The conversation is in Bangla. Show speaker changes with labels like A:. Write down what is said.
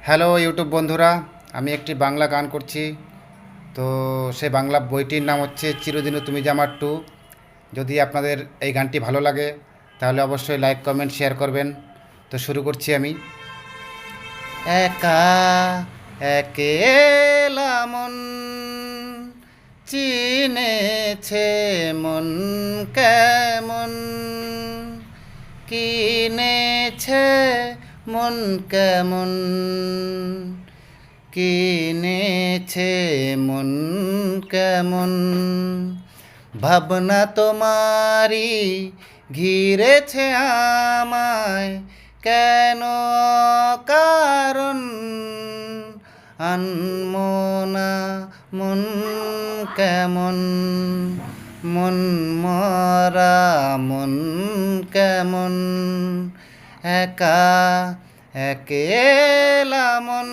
A: হ্যালো ইউটিউব বন্ধুরা, আমি একটি বাংলা গান করছি। তো সেই বাংলা বইটির নাম হচ্ছে চিরদিনও তুমি যে আমার টু। যদি আপনাদের এই গানটি ভালো লাগে তাহলে অবশ্যই লাইক কমেন্ট শেয়ার করবেন। তো শুরু করছি আমি। একা একেলা মন চিনেছে মন কেমন, কিনেছে মন কেমন, কিনেছে মন কেমন। ভাবনা তোমারই ঘিরেছে আমায়, কেন কারণ আনমনা মন কেমন, মন মরা মন কেমন। একা একেলা মন।